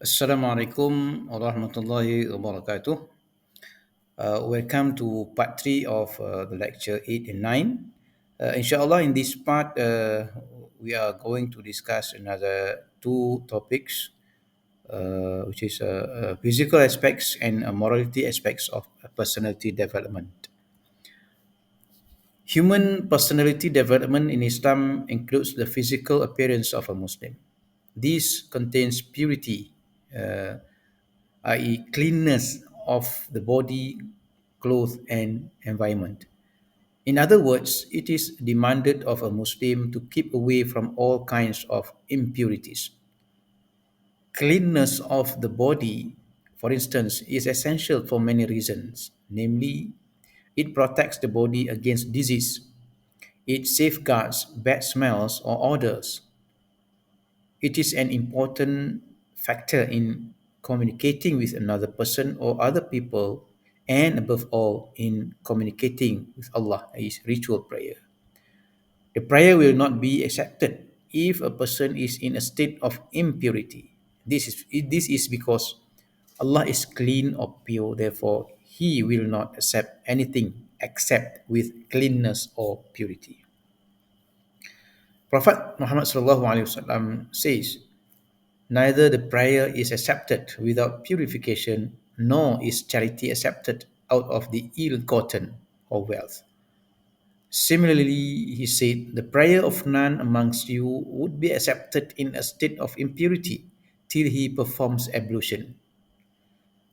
Assalamualaikum warahmatullahi wabarakatuh. Welcome to part 3 of the lecture 8 and 9. Inshallah, in this part, we are going to discuss another two topics, which is physical aspects and morality aspects of personality development. Human personality development in Islam includes the physical appearance of a Muslim. This contains purity, uh, i.e., cleanness of the body, clothes, and environment. In other words, it is demanded of a Muslim to keep away from all kinds of impurities. Cleanness of the body, for instance, is essential for many reasons. Namely, it protects the body against disease, it safeguards bad smells or odors. It is an important factor in communicating with another person or other people, and above all, in communicating with Allah, is ritual prayer. The prayer will not be accepted if a person is in a state of impurity. This is because Allah is clean or pure, therefore, He will not accept anything except with cleanness or purity. Prophet Muhammad SAW says, neither the prayer is accepted without purification, nor is charity accepted out of the ill gotten or wealth. Similarly, he said, the prayer of none amongst you would be accepted in a state of impurity till he performs ablution.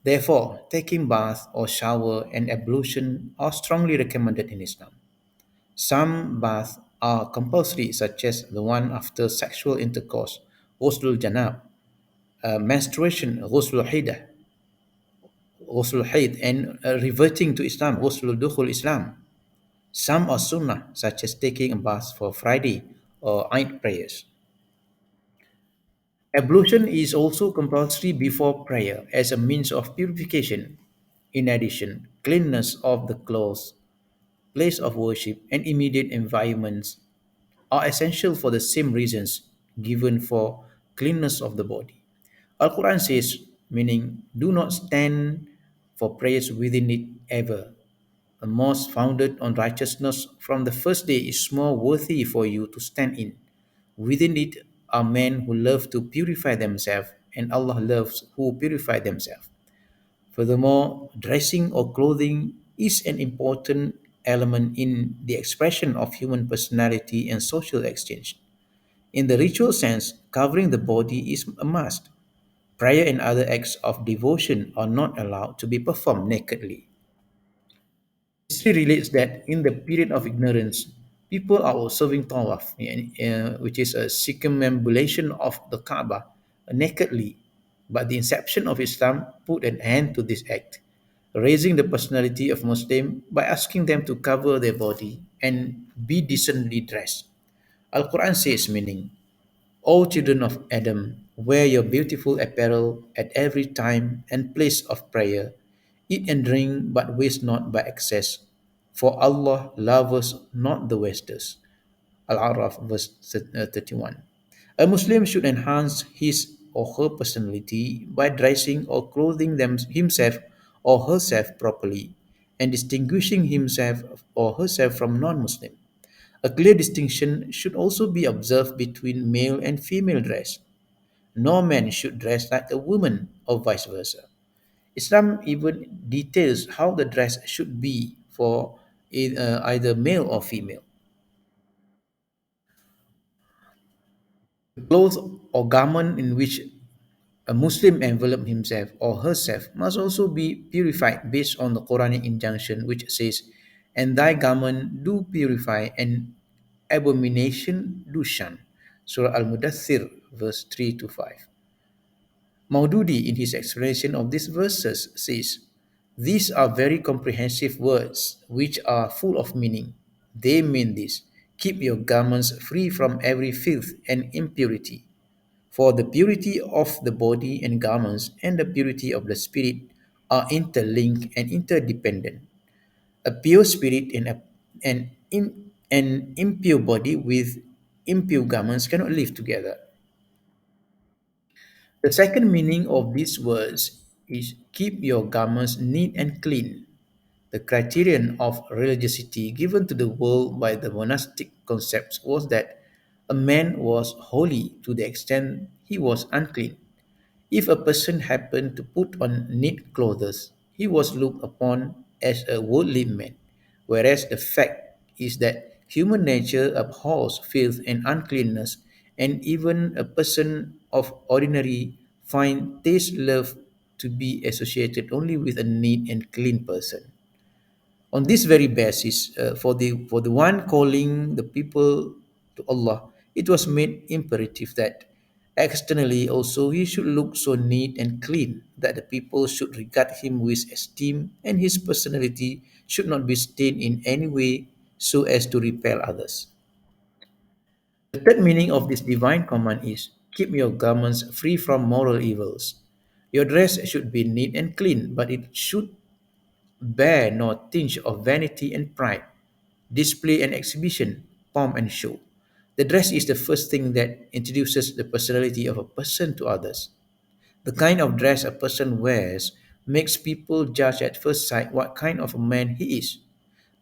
Therefore, taking bath or shower and ablution are strongly recommended in Islam. Some baths are compulsory, such as the one after sexual intercourse, ghusl janab, menstruation, ghusl hidah, ghusl haid, and reverting to Islam, ghusl dukhul Islam. Some are sunnah, such as taking a bath for Friday or Eid prayers. Ablution is also compulsory before prayer as a means of purification. In addition, cleanness of the clothes, place of worship, and immediate environments are essential for the same reasons given for cleanness of the body. Al-Quran says, meaning, do not stand for prayers within it ever. A mosque founded on righteousness from the first day is more worthy for you to stand in. Within it are men who love to purify themselves, and Allah loves who purify themselves. Furthermore, dressing or clothing is an important element in the expression of human personality and social exchange. In the ritual sense, covering the body is a must. Prayer and other acts of devotion are not allowed to be performed nakedly. History relates that in the period of ignorance, people are observing tawaf, which is a circumambulation of the Kaaba, nakedly. But the inception of Islam put an end to this act, raising the personality of Muslim by asking them to cover their body and be decently dressed. Al-Quran says, meaning, O children of Adam, wear your beautiful apparel at every time and place of prayer. Eat and drink, but waste not by excess. For Allah loveth not the wasters. Al-Araf, verse 31. A Muslim should enhance his or her personality by dressing or clothing himself or herself properly and distinguishing himself or herself from non-Muslim. A clear distinction should also be observed between male and female dress. No man should dress like a woman or vice versa. Islam even details how the dress should be for either male or female. The clothes or garment in which a Muslim envelop himself or herself must also be purified based on the Quranic injunction which says, and thy garment do purify and abomination do shun. Surah Al-Mudathir, verse 3 to 5. Maududi, in his explanation of these verses, says, these are very comprehensive words which are full of meaning. They mean this: keep your garments free from every filth and impurity. For the purity of the body and garments and the purity of the spirit are interlinked and interdependent. A pure spirit and an impure body with impure garments cannot live together. The second meaning of these words is keep your garments neat and clean. The criterion of religiosity given to the world by the monastic concepts was that a man was holy to the extent he was unclean. If a person happened to put on neat clothes, he was looked upon as a worldly man, whereas the fact is that human nature abhors filth and uncleanness, and even a person of ordinary fine taste love to be associated only with a neat and clean person. On this very basis, for the one calling the people to Allah, it was made imperative that externally also he should look so neat and clean that the people should regard him with esteem, and his personality should not be stained in any way so as to repel others. The third meaning of this divine command is keep your garments free from moral evils. Your dress should be neat and clean, but it should bear no tinge of vanity and pride, display and exhibition, pomp and show. The dress is the first thing that introduces the personality of a person to others. The kind of dress a person wears makes people judge at first sight what kind of a man he is.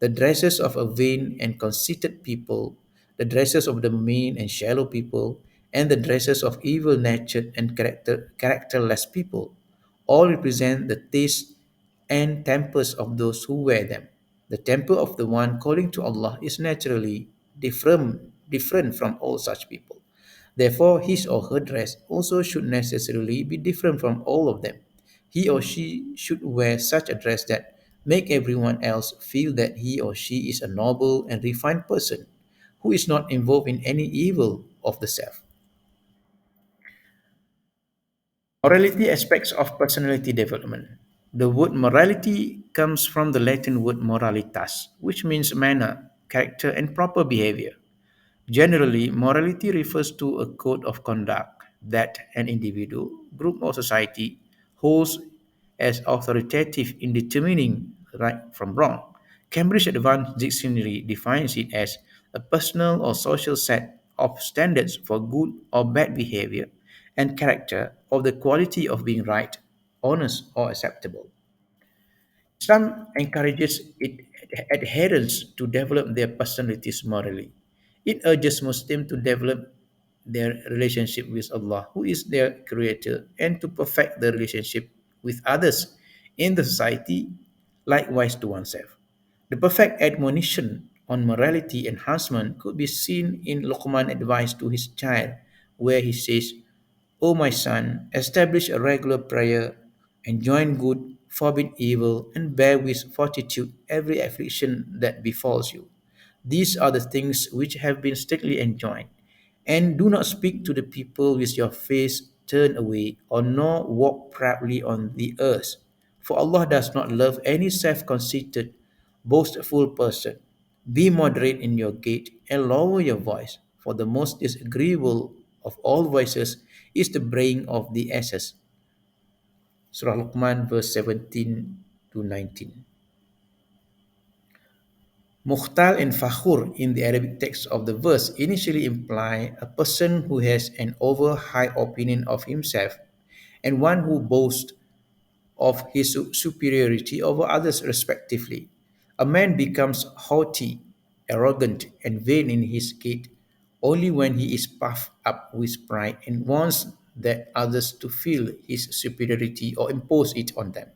The dresses of a vain and conceited people, the dresses of the mean and shallow people, and the dresses of evil natured and characterless people all represent the taste and tempers of those who wear them. The temper of the one calling to Allah is naturally different from all such people. Therefore, his or her dress also should necessarily be different from all of them. He or she should wear such a dress that make everyone else feel that he or she is a noble and refined person who is not involved in any evil of the self. Morality aspects of personality development. The word morality comes from the Latin word moralitas, which means manner, character, and proper behavior. Generally, morality refers to a code of conduct that an individual, group, or society holds as authoritative in determining right from wrong. Cambridge Advanced Dictionary defines it as a personal or social set of standards for good or bad behavior and character of the quality of being right, honest, or acceptable. Islam encourages adherents to develop their personalities morally. It urges Muslims to develop their relationship with Allah, who is their creator, and to perfect the relationship with others in the society, likewise to oneself. The perfect admonition on morality enhancement could be seen in Luqman's advice to his child, where he says, O my son, establish a regular prayer, enjoin good, forbid evil, and bear with fortitude every affliction that befalls you. These are the things which have been strictly enjoined. And do not speak to the people with your face turned away, or nor walk proudly on the earth. For Allah does not love any self conceited, boastful person. Be moderate in your gait and lower your voice, for the most disagreeable of all voices is the braying of the asses. Surah Luqman, verse 17 to 19. Mukhtal and Fakhur in the Arabic text of the verse initially imply a person who has an over high opinion of himself and one who boasts of his superiority over others, respectively. A man becomes haughty, arrogant, and vain in his gait only when he is puffed up with pride and wants that others to feel his superiority or impose it on them.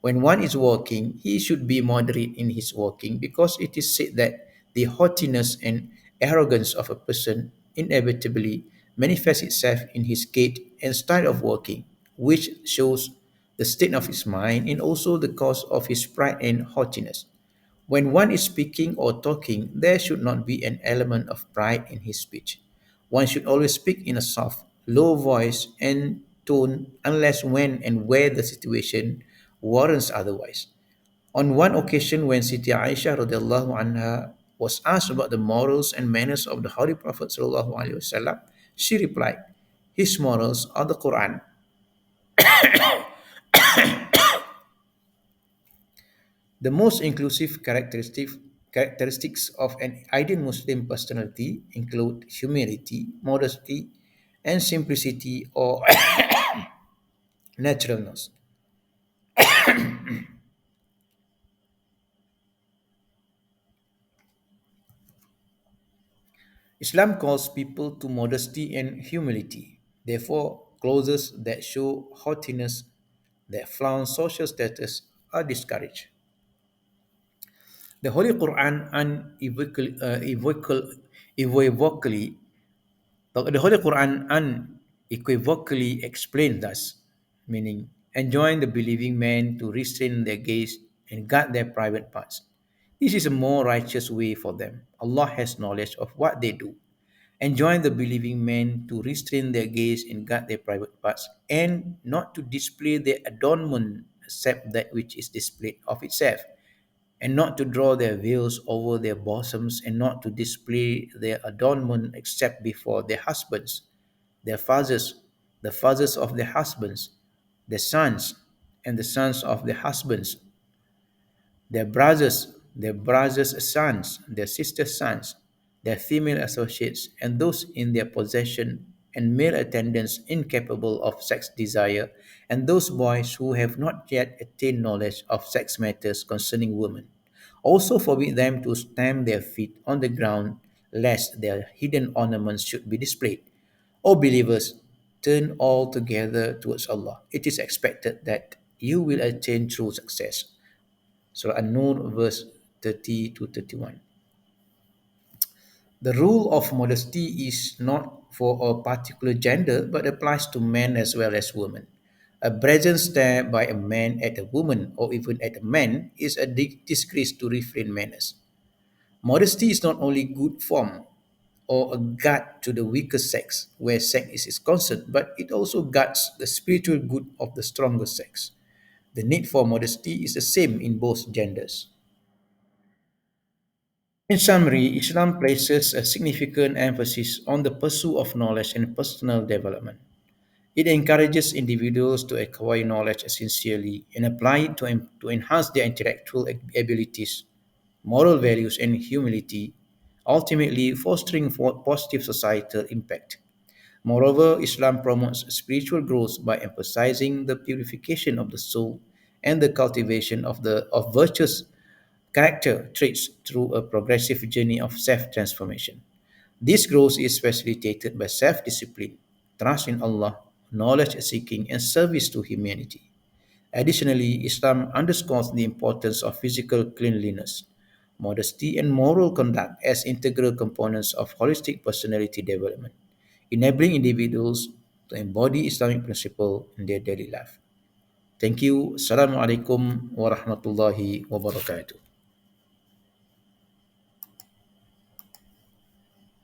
When one is walking, he should be moderate in his walking because it is said that the haughtiness and arrogance of a person inevitably manifests itself in his gait and style of walking, which shows the state of his mind and also the cause of his pride and haughtiness. When one is speaking or talking, there should not be an element of pride in his speech. One should always speak in a soft, low voice and tone unless when and where the situation warrants otherwise. On one occasion, when Siti Aisha radiallahu anha was asked about the morals and manners of the Holy Prophet sallallahu alaihi wasallam, she replied, "His morals are the Quran." The most inclusive characteristics of an ideal Muslim personality include humility, modesty, and simplicity or naturalness. Islam calls people to modesty and humility. Therefore, clothes that show haughtiness, that flaunt social status, are discouraged. The Holy Quran unequivocally, the Holy Quran unequivocally explains thus, meaning enjoin the believing men to restrain their gaze and guard their private parts. This is a more righteous way for them. Allah has knowledge of what they do. Enjoin the believing men to restrain their gaze and guard their private parts, and not to display their adornment except that which is displayed of itself, and not to draw their veils over their bosoms, and not to display their adornment except before their husbands, their fathers, the fathers of their husbands, their sons, and the sons of their husbands, their brothers' sons, their sisters' sons, their female associates, and those in their possession, and male attendants incapable of sex desire, and those boys who have not yet attained knowledge of sex matters concerning women. Also forbid them to stamp their feet on the ground, lest their hidden ornaments should be displayed. O believers, turn all together towards Allah. It is expected that you will attain true success. Surah An-Nur, verse 30 to 31. The rule of modesty is not for a particular gender but applies to men as well as women. A brazen stare by a man at a woman or even at a man is a disgrace to refrain manners. Modesty is not only good form or a guard to the weaker sex where sex is concerned, but it also guards the spiritual good of the stronger sex. The need for modesty is the same in both genders. In summary, Islam places a significant emphasis on the pursuit of knowledge and personal development. It encourages individuals to acquire knowledge sincerely and apply it to enhance their intellectual abilities, moral values, and humility, ultimately fostering positive societal impact. Moreover, Islam promotes spiritual growth by emphasizing the purification of the soul and the cultivation of virtuous character traits through a progressive journey of self-transformation. This growth is facilitated by self-discipline, trust in Allah, knowledge seeking, and service to humanity. Additionally, Islam underscores the importance of physical cleanliness, modesty, and moral conduct as integral components of holistic personality development, enabling individuals to embody Islamic principles in their daily life. Thank you. Assalamualaikum warahmatullahi wabarakatuh.